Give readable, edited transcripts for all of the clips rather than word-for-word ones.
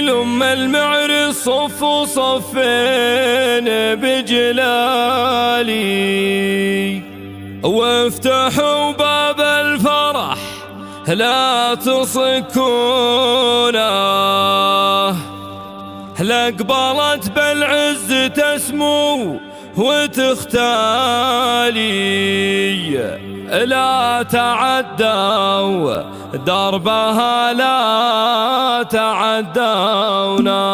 لما المعر صف صفين بجلالي، وافتحوا باب الفرح لا تصكونه، لأقبلت بالعز تسمو وتختالي، لا تعدوا دربها لا تعدونا.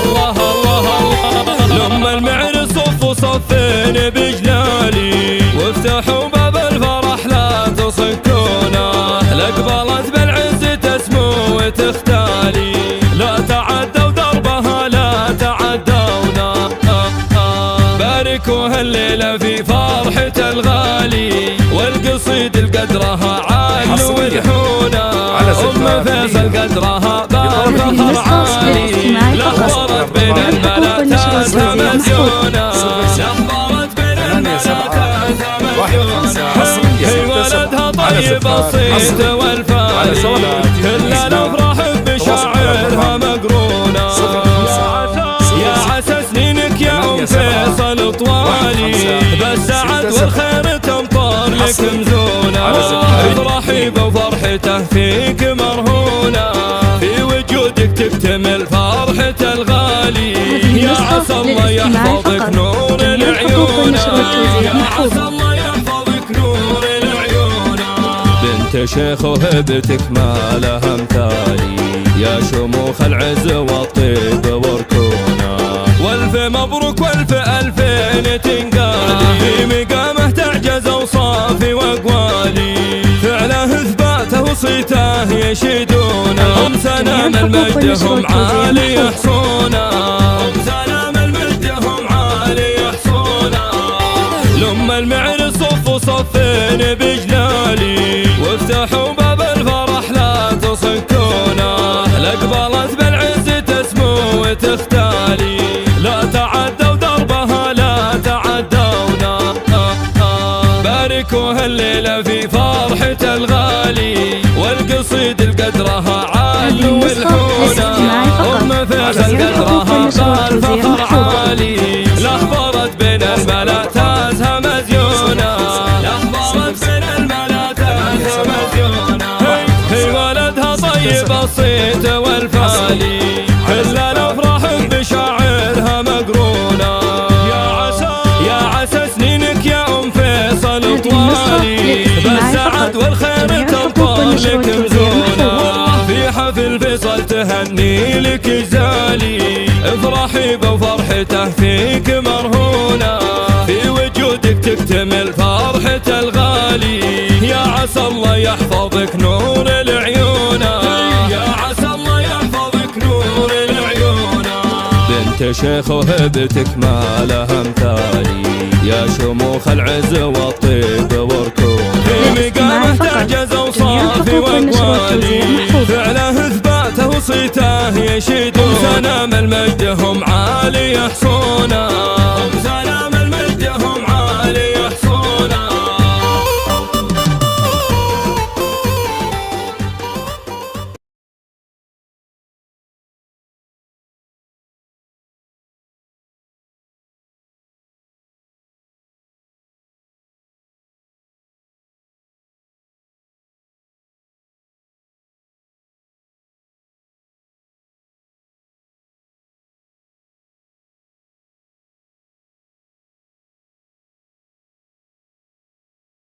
الله الله الله. لما المعر صف صفين بجلالي، وافتحوا باب الفرح لا تصكونه، لأقبلت بالعز تسمو وتختالي، لا تعدوا دربها لا تعدونا. باركوا هالليلة في فرحة الغالي، والقصيد القدرها عال والحونة، أم فيصل قدرها باب فخر عالي، لخبرت بين الملاتات مزيونة، لخبرت بين الملاتات مزيونة. هي ولدها طيب الصيت والفالي، كل الأفراح بشاعرها مقرونة. يا عسى سنينك يا أم فيصل طوالي، بالسعد والخير تمطر لك مزونة. افرحي بفرحته فيك مرهونة، في وجودك تكتمل فرحة الغالي. يا عسى الله يحفظك نور العيون، يا عسى الله يحفظك نور العيون. بنت شيخ وهبتك ما لها مثالي، يا شموخ العز والطيب وركونا. والف مبروك والف ألفين تنقالي، في مقامه تعجز أوصافي وأقوالي، فعله إثباته وصيته يشيدونا. هم سلام المجد هم عالي يحصونا، هم سلام المجد هم عالي يحصونا. لما المعر صف صفين بجلالي، وافتحوا باب الفرح لا تصكونه، لأقبلت بالعز تسمو وتختالي، لا تعدوا دربها لا تعدونا. باركوا هالليلة في فرحة الغالي، والقصيد القدرها عال والحونة، أم فيصل قدرها بالفخر عالي، لخبرت بين الملاتات مزيونة، لخبرت بين الملاتات مزيونة. هي ولدها طيب الصيت والفالي، كل الأفراح بشاعرها مقرونة. يا عسى سنينك يا أم فيصل طوالي، بالسعد والخير تمطر لك مزونة. في حفل فيصل تهني لك جزالي، افرحي بفرحته فيك مرهونة، في وجودك تكتمل فرحة الغالي. يا عسى الله يحفظك نور العيون، يا عسى الله يحفظك نور العيون. بنت شيخ وهبتك ما لها مثالي، يا شموخ العز والطيب وركون. في مقامه تعجز أوصافي وأقوالي، فعله إثباته وصيته يشيدون. سلام المجد هم عالي يحصونه، سلام